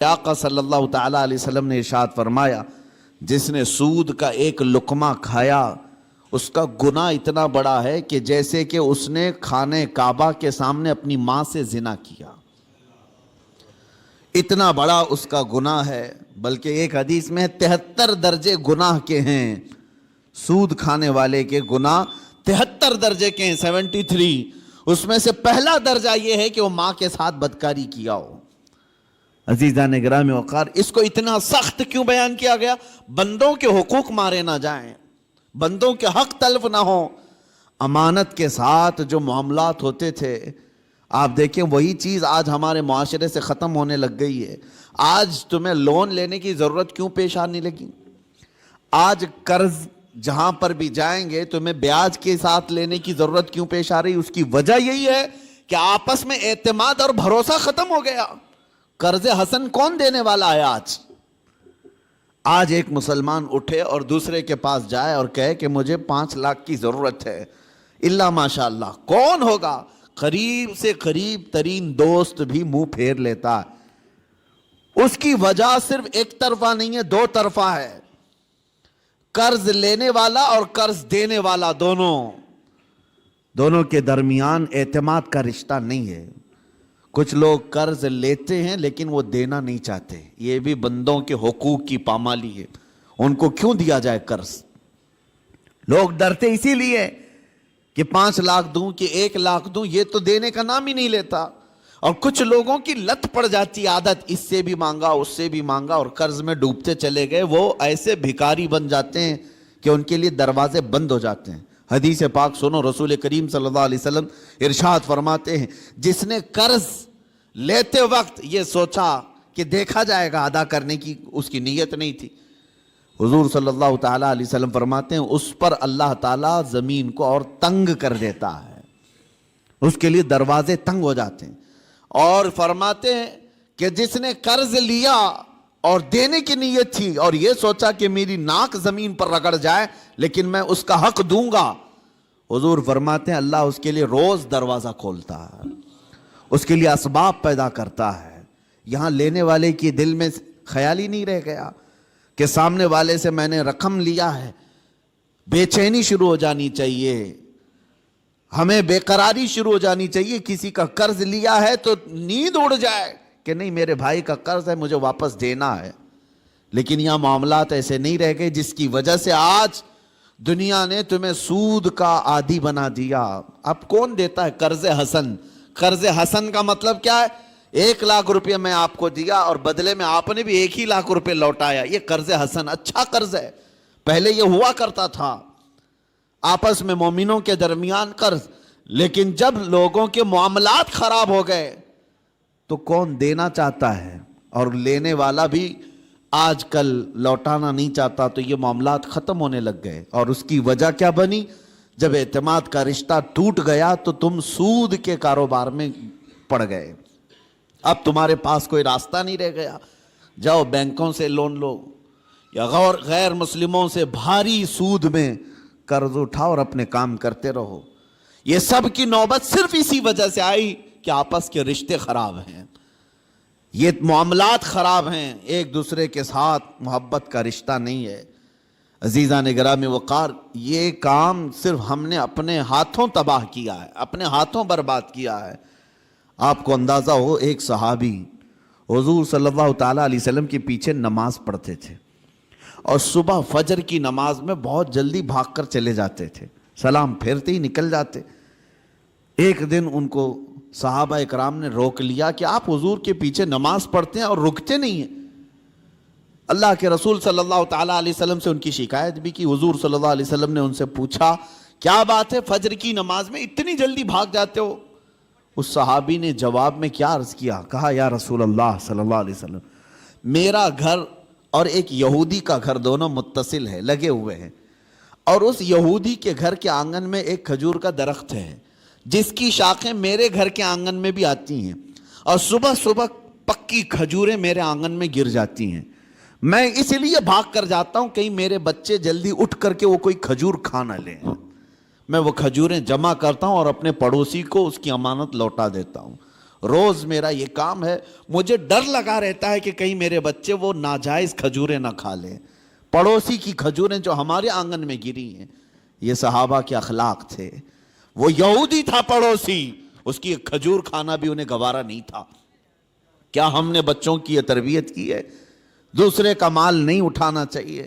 آقا صلی اللہ تعالیٰ علیہ وسلم نے ارشاد فرمایا، جس نے سود کا ایک لقمہ کھایا اس کا گناہ اتنا بڑا ہے کہ جیسے کہ اس نے خانہ کعبہ کے سامنے اپنی ماں سے زنا کیا، اتنا بڑا اس کا گناہ ہے۔ بلکہ ایک حدیث میں 73 درجے گناہ کے ہیں، سود کھانے والے کے گناہ 73 درجے کے ہیں، 73۔ اس میں سے پہلا درجہ یہ ہے کہ وہ ماں کے ساتھ بدکاری کیا ہو۔ عزیزان گرامی وقار، اس کو اتنا سخت کیوں بیان کیا گیا؟ بندوں کے حقوق مارے نہ جائیں، بندوں کے حق تلف نہ ہوں۔ امانت کے ساتھ جو معاملات ہوتے تھے، آپ دیکھیں وہی چیز آج ہمارے معاشرے سے ختم ہونے لگ گئی ہے۔ آج تمہیں لون لینے کی ضرورت کیوں پیش آنے لگی؟ آج قرض جہاں پر بھی جائیں گے تمہیں بیاج کے ساتھ لینے کی ضرورت کیوں پیش آ رہی؟ اس کی وجہ یہی ہے کہ آپس میں اعتماد اور بھروسہ ختم ہو گیا۔ قرض حسن کون دینے والا ہے آج ایک مسلمان اٹھے اور دوسرے کے پاس جائے اور کہے کہ مجھے 5 لاکھ کی ضرورت ہے، اللہ ماشاء اللہ کون ہوگا؟ قریب سے قریب ترین دوست بھی منہ پھیر لیتا ہے۔ اس کی وجہ صرف ایک طرفہ نہیں ہے، 2 طرفہ ہے۔ قرض لینے والا اور قرض دینے والا دونوں کے درمیان اعتماد کا رشتہ نہیں ہے۔ کچھ لوگ قرض لیتے ہیں لیکن وہ دینا نہیں چاہتے، یہ بھی بندوں کے حقوق کی پامالی ہے۔ ان کو کیوں دیا جائے قرض؟ لوگ ڈرتے اسی لیے کہ 5 لاکھ دوں کہ 1 لاکھ دوں، یہ تو دینے کا نام ہی نہیں لیتا۔ اور کچھ لوگوں کی لت پڑ جاتی عادت، اس سے بھی مانگا اس سے بھی مانگا اور قرض میں ڈوبتے چلے گئے۔ وہ ایسے بھکاری بن جاتے ہیں کہ ان کے لیے دروازے بند ہو جاتے ہیں۔ حدیث پاک سنو، رسول کریم صلی اللہ علیہ وسلم ارشاد فرماتے ہیں، جس نے قرض لیتے وقت یہ سوچا کہ دیکھا جائے گا ادا کرنے کی اس کی نیت نہیں تھی، حضور صلی اللہ تعالیٰ علیہ وسلم فرماتے ہیں اس پر اللہ تعالیٰ زمین کو اور تنگ کر دیتا ہے، اس کے لیے دروازے تنگ ہو جاتے ہیں۔ اور فرماتے ہیں کہ جس نے قرض لیا اور دینے کی نیت تھی اور یہ سوچا کہ میری ناک زمین پر رگڑ جائے لیکن میں اس کا حق دوں گا، حضور فرماتے ہیں اللہ اس کے لیے روز دروازہ کھولتا ہے، اس کے لیے اسباب پیدا کرتا ہے۔ یہاں لینے والے کی دل میں خیال ہی نہیں رہ گیا کہ سامنے والے سے میں نے رقم لیا ہے، بے چینی شروع ہو جانی چاہیے، ہمیں بے قراری شروع ہو جانی چاہیے۔ کسی کا قرض لیا ہے تو نیند اڑ جائے کہ نہیں میرے بھائی کا قرض ہے مجھے واپس دینا ہے۔ لیکن یہاں معاملات ایسے نہیں رہ گئے، جس کی وجہ سے آج دنیا نے تمہیں سود کا عادی بنا دیا۔ اب کون دیتا ہے قرض حسن؟ قرض حسن کا مطلب کیا ہے؟ 1 لاکھ روپے میں آپ کو دیا اور بدلے میں آپ نے بھی 1 ہی لاکھ روپے لوٹایا، یہ قرض حسن اچھا قرض ہے۔ پہلے یہ ہوا کرتا تھا آپس میں مومنوں کے درمیان قرض، لیکن جب لوگوں کے معاملات خراب ہو گئے تو کون دینا چاہتا ہے اور لینے والا بھی آج کل لوٹانا نہیں چاہتا، تو یہ معاملات ختم ہونے لگ گئے۔ اور اس کی وجہ کیا بنی؟ جب اعتماد کا رشتہ ٹوٹ گیا تو تم سود کے کاروبار میں پڑ گئے۔ اب تمہارے پاس کوئی راستہ نہیں رہ گیا، جاؤ بینکوں سے لون لو یا غیر مسلموں سے بھاری سود میں قرض اٹھاؤ اور اپنے کام کرتے رہو۔ یہ سب کی نوبت صرف اسی وجہ سے آئی کہ آپس کے رشتے خراب ہیں، یہ معاملات خراب ہیں، ایک دوسرے کے ساتھ محبت کا رشتہ نہیں ہے۔ عزیزان گرامی وقار، یہ کام صرف ہم نے اپنے ہاتھوں تباہ کیا ہے، اپنے ہاتھوں برباد کیا ہے۔ آپ کو اندازہ ہو، ایک صحابی حضور صلی اللہ تعالیٰ علیہ وسلم کے پیچھے نماز پڑھتے تھے اور صبح فجر کی نماز میں بہت جلدی بھاگ کر چلے جاتے تھے، سلام پھیرتے ہی نکل جاتے۔ ایک دن ان کو صحابہ اکرام نے روک لیا کہ آپ حضور کے پیچھے نماز پڑھتے ہیں اور رکتے نہیں ہیں۔ اللہ کے رسول صلی اللہ تعالیٰ علیہ وسلم سے ان کی شکایت بھی کی۔ حضور صلی اللہ علیہ وسلم نے ان سے پوچھا کیا بات ہے فجر کی نماز میں اتنی جلدی بھاگ جاتے ہو؟ اس صحابی نے جواب میں کیا عرض کیا، کہا یا رسول اللہ صلی اللہ علیہ وسلم، میرا گھر اور ایک یہودی کا گھر دونوں متصل ہے، لگے ہوئے ہیں، اور اس یہودی کے گھر کے آنگن میں ایک کھجور کا درخت ہے جس کی شاخیں میرے گھر کے آنگن میں بھی آتی ہیں، اور صبح صبح پکی کھجوریں میرے آنگن میں گر جاتی ہیں، میں اس لیے بھاگ کر جاتا ہوں کہیں میرے بچے جلدی اٹھ کر کے وہ کوئی کھجور کھا نہ لیں۔ میں وہ کھجوریں جمع کرتا ہوں اور اپنے پڑوسی کو اس کی امانت لوٹا دیتا ہوں۔ روز میرا یہ کام ہے، مجھے ڈر لگا رہتا ہے کہ کہیں میرے بچے وہ ناجائز کھجوریں نہ کھا لیں، پڑوسی کی کھجوریں جو ہمارے آنگن میں گری ہیں۔ یہ صحابہ کے اخلاق تھے۔ وہ یہودی تھا پڑوسی، اس کی ایک کھجور کھانا بھی انہیں گوارا نہیں تھا۔ کیا ہم نے بچوں کی یہ تربیت کی ہے؟ دوسرے کا مال نہیں اٹھانا چاہیے۔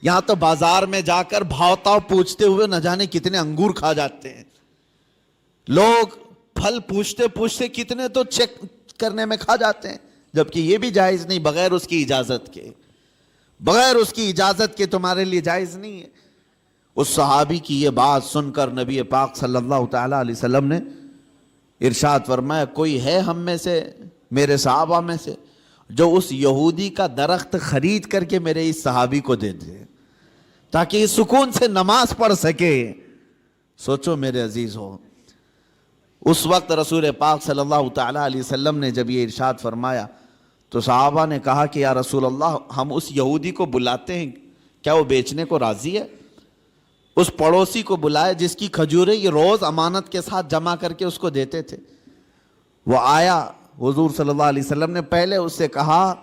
یہاں تو بازار میں جا کر بھاؤ پوچھتے ہوئے نہ جانے کتنے انگور کھا جاتے ہیں لوگ، پھل پوچھتے پوچھتے کتنے تو چیک کرنے میں کھا جاتے ہیں، جبکہ یہ بھی جائز نہیں، بغیر اس کی اجازت کے، بغیر اس کی اجازت کے تمہارے لیے جائز نہیں ہے۔ اس صحابی کی یہ بات سن کر نبی پاک صلی اللہ تعالیٰ علیہ وسلم نے ارشاد فرمایا، کوئی ہے ہم میں سے، میرے صحابہ میں سے، جو اس یہودی کا درخت خرید کر کے میرے اس صحابی کو دے دے تاکہ یہ سکون سے نماز پڑھ سکے۔ سوچو میرے عزیز ہو، اس وقت رسول پاک صلی اللہ تعالیٰ علیہ وسلم نے جب یہ ارشاد فرمایا تو صحابہ نے کہا کہ یا رسول اللہ، ہم اس یہودی کو بلاتے ہیں، کیا وہ بیچنے کو راضی ہے؟ اس پڑوسی کو بلائے جس کی کھجوریں یہ روز امانت کے ساتھ جمع کر کے اس کو دیتے تھے۔ وہ آیا، حضور صلی اللہ علیہ وسلم نے پہلے اس سے کہا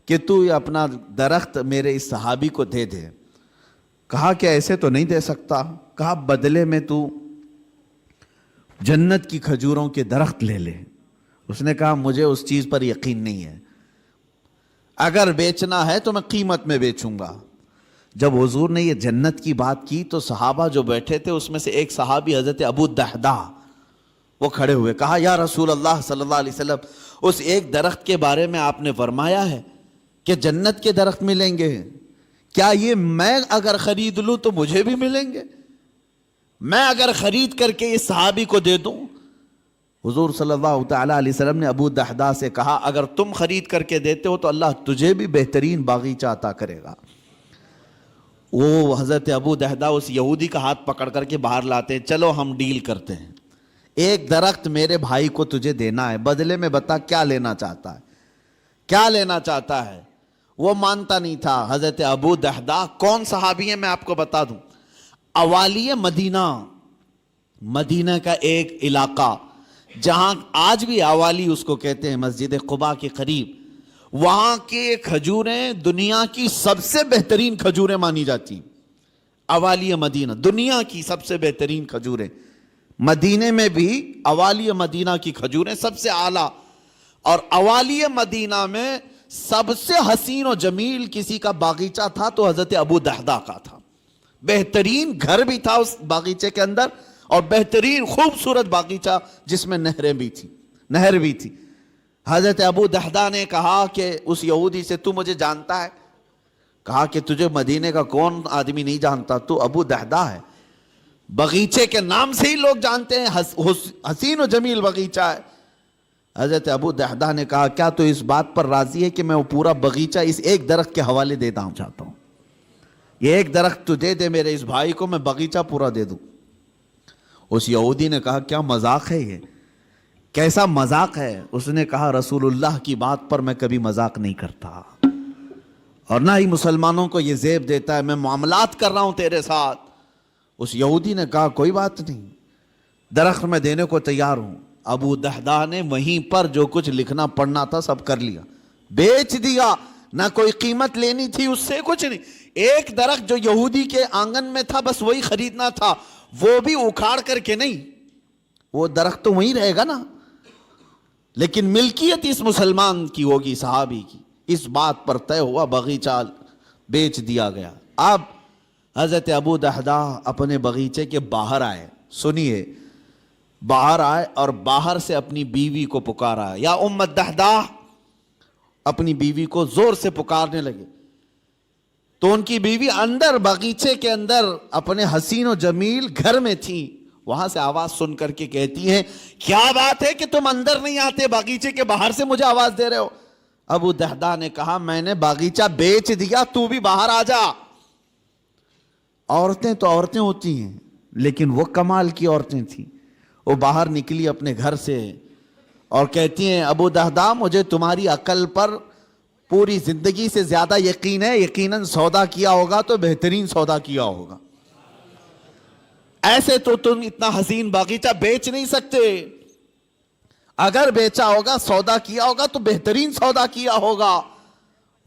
کہ تو یہ اپنا درخت میرے اس صحابی کو دے دے۔ کہا کہ ایسے تو نہیں دے سکتا۔ کہا بدلے میں تو جنت کی کھجوروں کے درخت لے لے۔ اس نے کہا مجھے اس چیز پر یقین نہیں ہے، اگر بیچنا ہے تو میں قیمت میں بیچوں گا۔ جب حضور نے یہ جنت کی بات کی تو صحابہ جو بیٹھے تھے اس میں سے ایک صحابی حضرت ابو الدحداء وہ کھڑے ہوئے، کہا یا رسول اللہ صلی اللہ علیہ وسلم، اس ایک درخت کے بارے میں آپ نے فرمایا ہے کہ جنت کے درخت ملیں گے، کیا یہ میں اگر خرید لوں تو مجھے بھی ملیں گے؟ میں اگر خرید کر کے اس صحابی کو دے دوں؟ حضور صلی اللہ تعالیٰ علیہ وسلم نے ابو الدحداء سے کہا اگر تم خرید کر کے دیتے ہو تو اللہ تجھے بھی بہترین باغیچہ عطا کرے گا۔ وہ حضرت ابو الدحداء اس یہودی کا ہاتھ پکڑ کر کے باہر لاتے ہیں، چلو ہم ڈیل کرتے ہیں، ایک درخت میرے بھائی کو تجھے دینا ہے، بدلے میں بتا کیا لینا چاہتا ہے، کیا لینا چاہتا ہے؟ وہ مانتا نہیں تھا۔ حضرت ابو الدحداء کون صحابی ہیں میں آپ کو بتا دوں، اوالی مدینہ، مدینہ کا ایک علاقہ جہاں آج بھی اوالی اس کو کہتے ہیں، مسجد قباء کے قریب، وہاں کے کھجوریں دنیا کی سب سے بہترین کھجوریں مانی جاتی ہیں۔ اوالی مدینہ دنیا کی سب سے بہترین کھجوریں، مدینے میں بھی اوالی مدینہ کی کھجوریں سب سے اعلیٰ، اور اوالی مدینہ میں سب سے حسین و جمیل کسی کا باغیچہ تھا تو حضرت ابو الدحداء کا تھا۔ بہترین گھر بھی تھا اس باغیچے کے اندر، اور بہترین خوبصورت باغیچہ جس میں نہر بھی تھی۔ حضرت ابو الدحداء نے کہا کہ اس یہودی سے تو مجھے جانتا ہے؟ کہا کہ تجھے مدینے کا کون آدمی نہیں جانتا، تو ابو الدحداء ہے، باغیچے کے نام سے ہی لوگ جانتے ہیں، حسین و جمیل باغیچہ ہے۔ حضرت ابو الدحداء نے کہا کیا تو اس بات پر راضی ہے کہ میں وہ پورا باغیچہ اس ایک درخت کے حوالے دیتا ہوں، چاہتا ہوں یہ ایک درخت تو دے دے میرے اس بھائی کو، میں باغیچہ پورا دے دوں۔ اس یہودی نے کہا کیا مذاق ہے یہ، کیسا مذاق ہے؟ اس نے کہا رسول اللہ کی بات پر میں کبھی مذاق نہیں کرتا، اور نہ ہی مسلمانوں کو یہ زیب دیتا ہے، میں معاملات کر رہا ہوں تیرے ساتھ۔ اس یہودی نے کہا کوئی بات نہیں، درخت میں دینے کو تیار ہوں۔ ابو الدحداء نے وہیں پر جو کچھ لکھنا پڑھنا تھا سب کر لیا، بیچ دیا، نہ کوئی قیمت لینی تھی اس سے، کچھ نہیں۔ ایک درخت جو یہودی کے آنگن میں تھا بس وہی خریدنا تھا، وہ بھی اکھاڑ کر کے نہیں، وہ درخت تو وہیں رہے گا نا، لیکن ملکیت اس مسلمان کی ہوگی، صحابی کی۔ اس بات پر طے ہوا، باغیچہ بیچ دیا گیا۔ اب حضرت ابو الدحداء اپنے باغیچے کے باہر آئے، سنیے، باہر آئے اور باہر سے اپنی بیوی کو پکارا، یا ام الدحداء، اپنی بیوی کو زور سے پکارنے لگے۔ تو ان کی بیوی اندر باغیچے کے اندر اپنے حسین و جمیل گھر میں تھی، وہاں سے آواز سن کر کے کہتی ہیں کیا بات ہے کہ تم اندر نہیں آتے، باغیچے کے باہر سے مجھے آواز دے رہے ہو؟ ابو الدحداء نے کہا میں نے باغیچہ بیچ دیا، تو بھی باہر آ جا۔ عورتیں تو عورتیں ہوتی ہیں، لیکن وہ کمال کی عورتیں تھیں۔ وہ باہر نکلی اپنے گھر سے اور کہتی ہیں ابو الدحداء مجھے تمہاری عقل پر پوری زندگی سے زیادہ یقین ہے، یقیناً سودا کیا ہوگا تو بہترین سودا کیا ہوگا، ایسے تو تم اتنا حسین باغیچہ بیچ نہیں سکتے۔ اگر بیچا ہوگا, سودا کیا ہوگا تو بہترین سودا کیا ہوگا.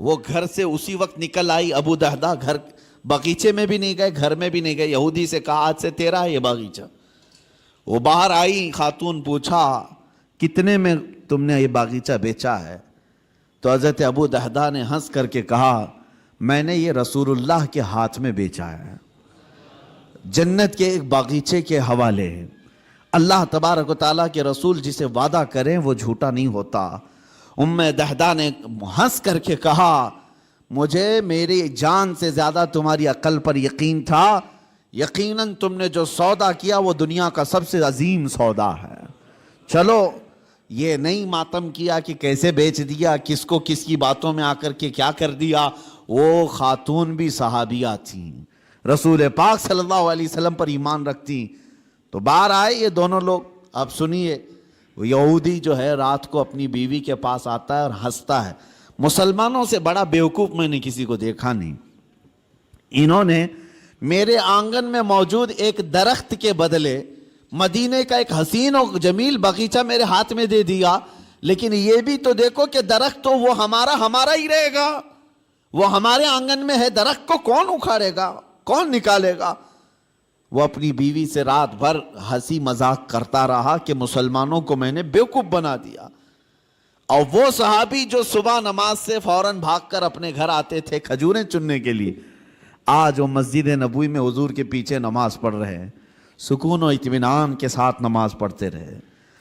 وہ گھر سے اسی وقت نکل آئی. ابو دہدا گھر باغیچے میں بھی نہیں گئے, گھر میں بھی نہیں گئے. یہودی سے کہا آج سے تیرا ہے یہ باغیچہ. وہ باہر آئی, خاتون پوچھا کتنے میں تم نے یہ باغیچہ بیچا ہے؟ تو حضرت ابو دہدا نے ہنس کر کے کہا میں نے یہ رسول اللہ کے ہاتھ میں بیچا ہے, جنت کے ایک باغیچے کے حوالے. اللہ تبارک و تعالیٰ کے رسول جسے وعدہ کریں وہ جھوٹا نہیں ہوتا. ام دہدا نے ہنس کر کے کہا مجھے میری جان سے زیادہ تمہاری عقل پر یقین تھا. یقیناً تم نے جو سودا کیا وہ دنیا کا سب سے عظیم سودا ہے. چلو یہ نہیں ماتم کیا کہ کیسے بیچ دیا, کس کو کس کی باتوں میں آ کر کے کیا کر دیا. وہ خاتون بھی صحابیہ تھیں, رسول پاک صلی اللہ علیہ وسلم پر ایمان رکھتی. تو باہر آئے یہ دونوں لوگ. اب سنیے, وہ یہودی جو ہے رات کو اپنی بیوی کے پاس آتا ہے اور ہنستا ہے. مسلمانوں سے بڑا بیوقوف میں نے کسی کو دیکھا نہیں. انہوں نے میرے آنگن میں موجود ایک درخت کے بدلے مدینے کا ایک حسین و جمیل باغیچہ میرے ہاتھ میں دے دیا. لیکن یہ بھی تو دیکھو کہ درخت تو وہ ہمارا ہی رہے گا, وہ ہمارے آنگن میں ہے. درخت کو کون اکھاڑے گا, کون نکالے گا؟ وہ اپنی بیوی سے رات بھر ہنسی مذاق کرتا رہا کہ مسلمانوں کو میں نے بیوقوف بنا دیا. اور وہ صحابی جو صبح نماز سے فوراً بھاگ کر اپنے گھر آتے تھے کھجوریں چننے کے لیے, آج وہ مسجد نبوی میں حضور کے پیچھے نماز پڑھ رہے ہیں, سکون و اطمینان کے ساتھ نماز پڑھتے رہے.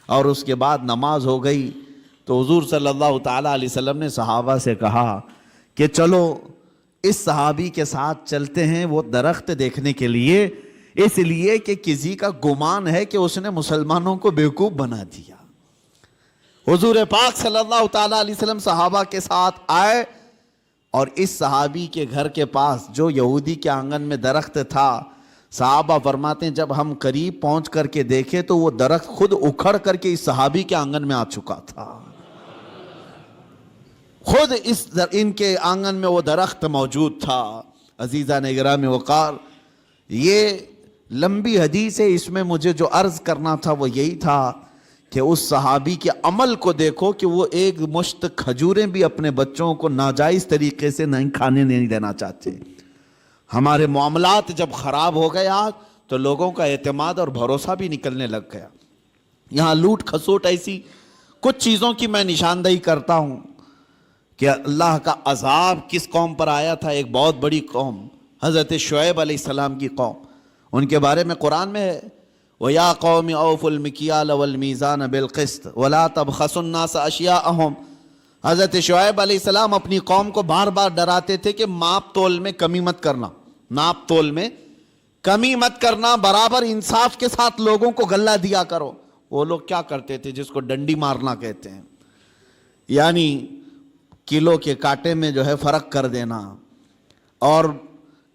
اور اس کے بعد نماز ہو گئی تو حضور صلی اللہ تعالیٰ علیہ وسلم نے صحابہ سے کہا کہ چلو اس صحابی کے ساتھ چلتے ہیں وہ درخت دیکھنے کے لیے, اس لیے کہ کسی کا گمان ہے کہ اس نے مسلمانوں کو بیوقوف بنا دیا. حضور پاک صلی اللہ تعالیٰ علیہ وسلم صحابہ کے ساتھ آئے اور اس صحابی کے گھر کے پاس جو یہودی کے آنگن میں درخت تھا, صحابہ فرماتے ہیں جب ہم قریب پہنچ کر کے دیکھے تو وہ درخت خود اکھڑ کر کے اس صحابی کے آنگن میں آ چکا تھا. خود ان کے آنگن میں وہ درخت موجود تھا. عزیزان گرامی وقار, یہ لمبی حدیث ہے, اس میں مجھے جو عرض کرنا تھا وہ یہی تھا کہ اس صحابی کے عمل کو دیکھو کہ وہ ایک مشت کھجوریں بھی اپنے بچوں کو ناجائز طریقے سے نہیں کھانے نہیں دینا چاہتے. ہمارے معاملات جب خراب ہو گئے آج تو لوگوں کا اعتماد اور بھروسہ بھی نکلنے لگ گیا. یہاں لوٹ کھسوٹ ایسی کچھ چیزوں کی میں نشاندہی کرتا ہوں کہ اللہ کا عذاب کس قوم پر آیا تھا. ایک بہت بڑی قوم, حضرت شعیب علیہ السلام کی قوم. ان کے بارے میں قرآن میں ہے وَيَا قَوْمِ أَوْفُوا الْمِكْيَالَ وَالْمِيزَانَ بِالْقِسْطِ وَلَا تَبْخَسُوا النَّاسَ أَشْيَاءَهُمْ. حضرت شعیب علیہ السلام اپنی قوم کو بار بار ڈراتے تھے کہ ماپ تول میں کمی مت کرنا, ناپ تول میں کمی مت کرنا, برابر انصاف کے ساتھ لوگوں کو غلہ دیا کرو. وہ لوگ کیا کرتے تھے جس کو ڈنڈی مارنا کہتے ہیں, یعنی کلو کے کانٹے میں جو ہے فرق کر دینا اور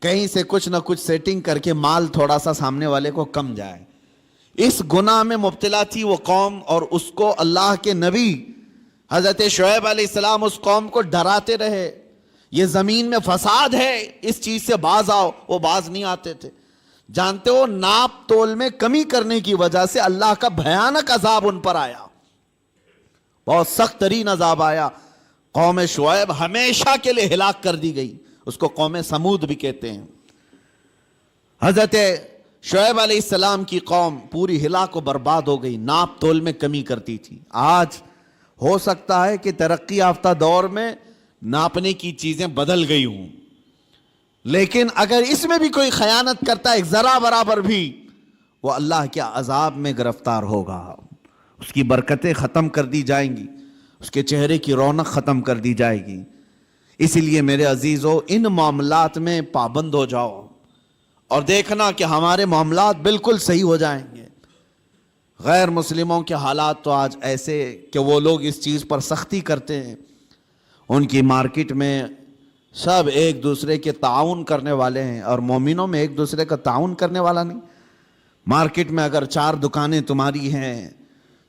کہیں سے کچھ نہ کچھ سیٹنگ کر کے مال تھوڑا سا سامنے والے کو کم جائے. اس گناہ میں مبتلا تھی وہ قوم, اور اس کو اللہ کے نبی حضرت شعیب علیہ السلام اس قوم کو ڈراتے رہے یہ زمین میں فساد ہے, اس چیز سے باز آؤ. وہ باز نہیں آتے تھے. جانتے ہو ناپ تول میں کمی کرنے کی وجہ سے اللہ کا بھیانک عذاب ان پر آیا, بہت سخت ترین عذاب آیا. قوم شعیب ہمیشہ کے لیے ہلاک کر دی گئی, اس کو قوم سمود بھی کہتے ہیں. حضرت شعیب علیہ السلام کی قوم پوری ہلاک و برباد ہو گئی, ناپ تول میں کمی کرتی تھی. آج ہو سکتا ہے کہ ترقی یافتہ دور میں ناپنے کی چیزیں بدل گئی ہوں, لیکن اگر اس میں بھی کوئی خیانت کرتا ہے ذرا برابر بھی, وہ اللہ کے عذاب میں گرفتار ہوگا. اس کی برکتیں ختم کر دی جائیں گی, اس کے چہرے کی رونق ختم کر دی جائے گی. اسی لیے میرے عزیزو ان معاملات میں پابند ہو جاؤ اور دیکھنا کہ ہمارے معاملات بالکل صحیح ہو جائیں گے. غیر مسلموں کے حالات تو آج ایسے کہ وہ لوگ اس چیز پر سختی کرتے ہیں. ان کی مارکیٹ میں سب ایک دوسرے کے تعاون کرنے والے ہیں, اور مومنوں میں ایک دوسرے کا تعاون کرنے والا نہیں. مارکیٹ میں اگر 4 دکانیں تمہاری ہیں,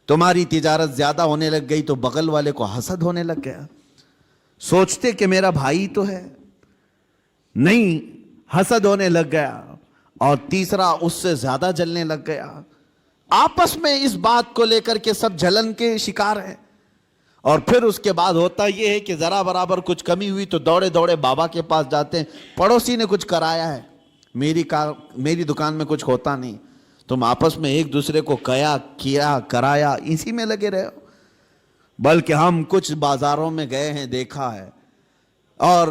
تمہاری تجارت زیادہ ہونے لگ گئی تو بغل والے کو حسد ہونے لگ گیا. سوچتے کہ میرا بھائی تو ہے, نہیں, حسد ہونے لگ گیا. اور تیسرا اس سے زیادہ جلنے لگ گیا. آپس میں اس بات کو لے کر کے سب جلن کے شکار ہیں. اور پھر اس کے بعد ہوتا یہ ہے کہ ذرا برابر کچھ کمی ہوئی تو دوڑے دوڑے بابا کے پاس جاتے ہیں. پڑوسی نے کچھ کرایا ہے, میری دکان میں کچھ ہوتا نہیں. تم آپس میں ایک دوسرے کو کیا کرایا اسی میں لگے رہے ہو. بلکہ ہم کچھ بازاروں میں گئے ہیں, دیکھا ہے, اور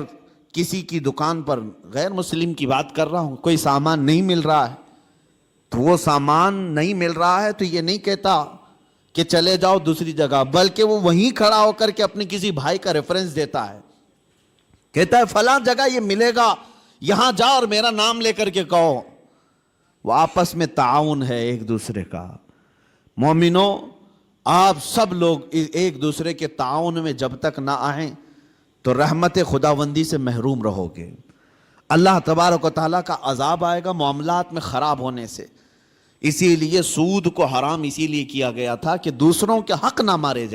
کسی کی دکان پر, غیر مسلم کی بات کر رہا ہوں, کوئی سامان نہیں مل رہا ہے, تو وہ سامان نہیں مل رہا ہے تو یہ نہیں کہتا کہ چلے جاؤ دوسری جگہ, بلکہ وہ وہیں کھڑا ہو کر کے اپنے کسی بھائی کا ریفرنس دیتا ہے, کہتا ہے فلاں جگہ یہ ملے گا, یہاں جاؤ اور میرا نام لے کر کے کہو. وہ آپس میں تعاون ہے ایک دوسرے کا. مومنوں, آپ سب لوگ ایک دوسرے کے تعاون میں جب تک نہ آئیں تو رحمت خداوندی سے محروم رہو گے. اللہ تبارک و تعالیٰ کا عذاب آئے گا معاملات میں خراب ہونے سے. اسی لیے سود کو حرام اسی لیے کیا گیا تھا کہ دوسروں کے حق نہ مارے جائیں.